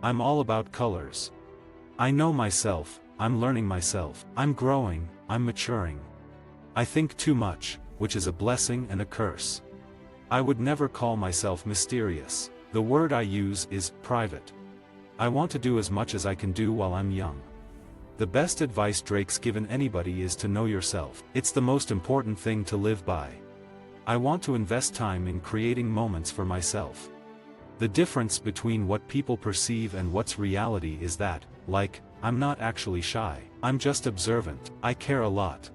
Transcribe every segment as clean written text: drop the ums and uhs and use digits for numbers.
I'm all about colors. I know myself, I'm learning myself, I'm growing, I'm maturing. I think too much, which is a blessing and a curse. I would never call myself mysterious. The word I use is private. I want to do as much as I can do while I'm young. The best advice Drake's given anybody is to know yourself. It's the most important thing to live by. I want to invest time in creating moments for myself. The difference between what people perceive and what's reality is that, like, I'm not actually shy, I'm just observant. I care a lot.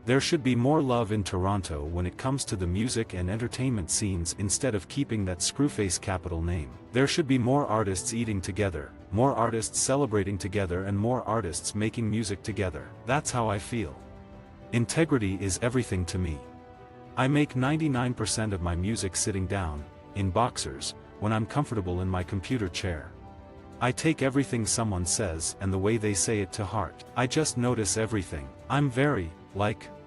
There should be more love in Toronto when it comes to the music and entertainment scenes instead of keeping that Screwface Capital name. There should be more artists eating together, more artists celebrating together, and more artists making music together. That's how I feel. Integrity is everything to me. I make 99% of my music sitting down, in boxers, when I'm comfortable in my computer chair. I take everything someone says and the way they say it to heart. I just notice everything. I'm very,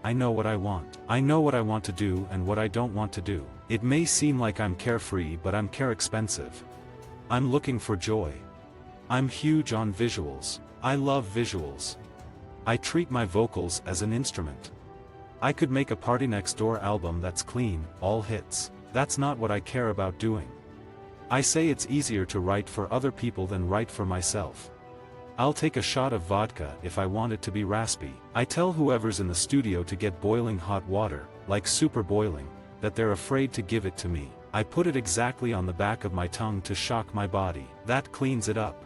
I know what I want. I know what I want to do and what I don't want to do. It may seem like I'm carefree, but I'm expensive. I'm looking for joy. I'm huge on visuals. I love visuals. I treat my vocals as an instrument. I could make a PartyNextDoor album that's clean, all hits. That's not what I care about doing. I say it's easier to write for other people than write for myself. I'll take a shot of vodka if I want it to be raspy. I tell whoever's in the studio to get boiling hot water, like super boiling, that they're afraid to give it to me. I put it exactly on the back of my tongue to shock my body. That cleans it up.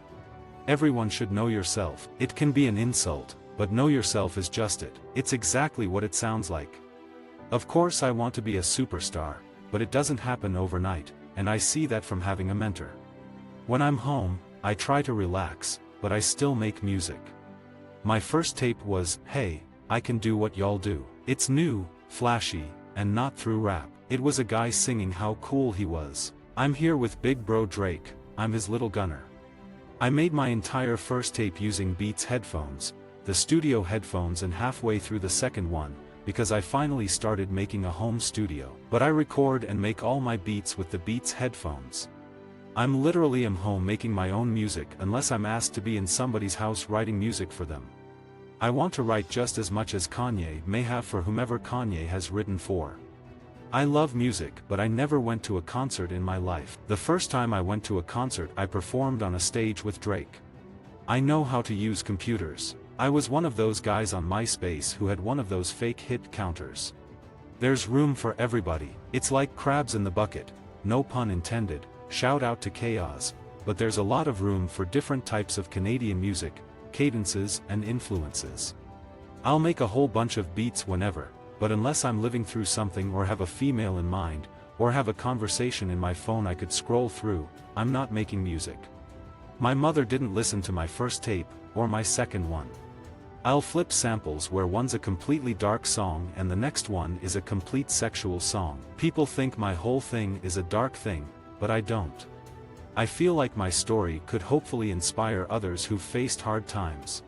Everyone should know yourself. It can be an insult, but know yourself is just it. It's exactly what it sounds like. Of course I want to be a superstar, but it doesn't happen overnight, and I see that from having a mentor. When I'm home, I try to relax, but I still make music. My first tape was, "Hey, I can do what y'all do." It's new, flashy, and not through rap. It was a guy singing how cool he was. I'm here with Big Bro Drake, I'm his little gunner. I made my entire first tape using Beats headphones, the studio headphones, and halfway through the second one, because I finally started making a home studio. But I record and make all my beats with the Beats headphones. I'm literally am home making my own music unless I'm asked to be in somebody's house writing music for them. I want to write just as much as Kanye may have for whomever Kanye has written for. I love music, but I never went to a concert in my life. The first time I went to a concert, I performed on a stage with Drake. I know how to use computers. I was one of those guys on MySpace who had one of those fake hit counters. There's room for everybody. It's like crabs in the bucket, no pun intended. Shout out to Chaos, but there's a lot of room for different types of Canadian music, cadences and influences. I'll make a whole bunch of beats whenever, but unless I'm living through something or have a female in mind, or have a conversation in my phone I could scroll through, I'm not making music. My mother didn't listen to my first tape, or my second one. I'll flip samples where one's a completely dark song and the next one is a complete sexual song. People think my whole thing is a dark thing, but I don't. I feel like my story could hopefully inspire others who've faced hard times.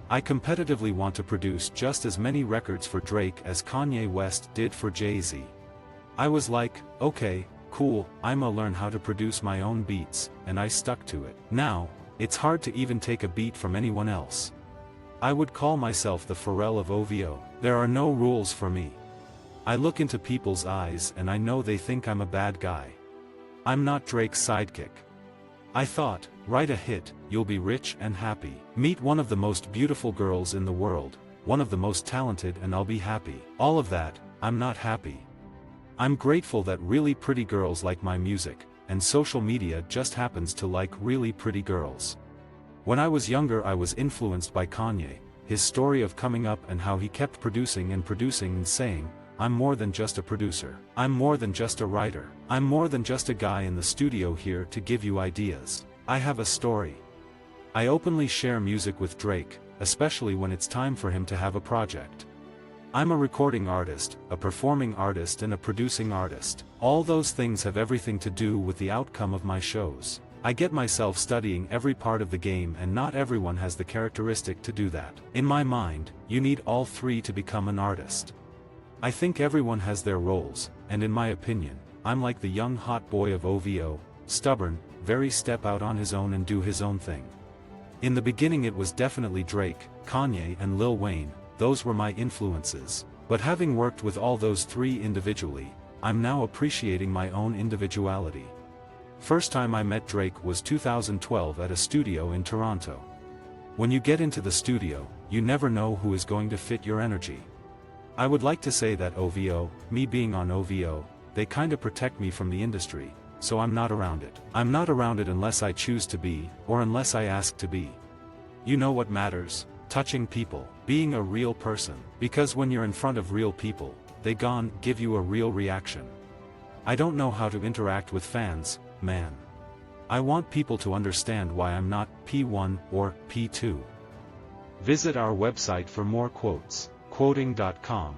I competitively want to produce just as many records for Drake as Kanye West did for Jay-Z. I was like, okay, cool, I'ma learn how to produce my own beats, and I stuck to it. Now, it's hard to even take a beat from anyone else. I would call myself the Pharrell of OVO. There are no rules for me. I look into people's eyes and I know they think I'm a bad guy. I'm not Drake's sidekick. I thought, write a hit, you'll be rich and happy. Meet one of the most beautiful girls in the world, one of the most talented, and I'll be happy. All of that, I'm not happy. I'm grateful that really pretty girls like my music, and social media just happens to like really pretty girls. When I was younger I was influenced by Kanye, his story of coming up and how he kept producing and saying, I'm more than just a producer. I'm more than just a writer. I'm more than just a guy in the studio here to give you ideas. I have a story. I openly share music with Drake, especially when it's time for him to have a project. I'm a recording artist, a performing artist, and a producing artist. All those things have everything to do with the outcome of my shows. I get myself studying every part of the game, and not everyone has the characteristic to do that. In my mind, you need all three to become an artist. I think everyone has their roles, and in my opinion, I'm like the young hot boy of OVO, stubborn, very step out on his own and do his own thing. In the beginning it was definitely Drake, Kanye and Lil Wayne, those were my influences. But having worked with all those three individually, I'm now appreciating my own individuality. First time I met Drake was 2012 at a studio in Toronto. When you get into the studio, you never know who is going to fit your energy. I would like to say that OVO, me being on OVO, they kinda protect me from the industry, so I'm not around it. I'm not around it unless I choose to be, or unless I ask to be. You know what matters? Touching people, being a real person, because when you're in front of real people, they give you a real reaction. I don't know how to interact with fans, man. I want people to understand why I'm not P1 or P2. Visit our website for more quotes, quoting.com.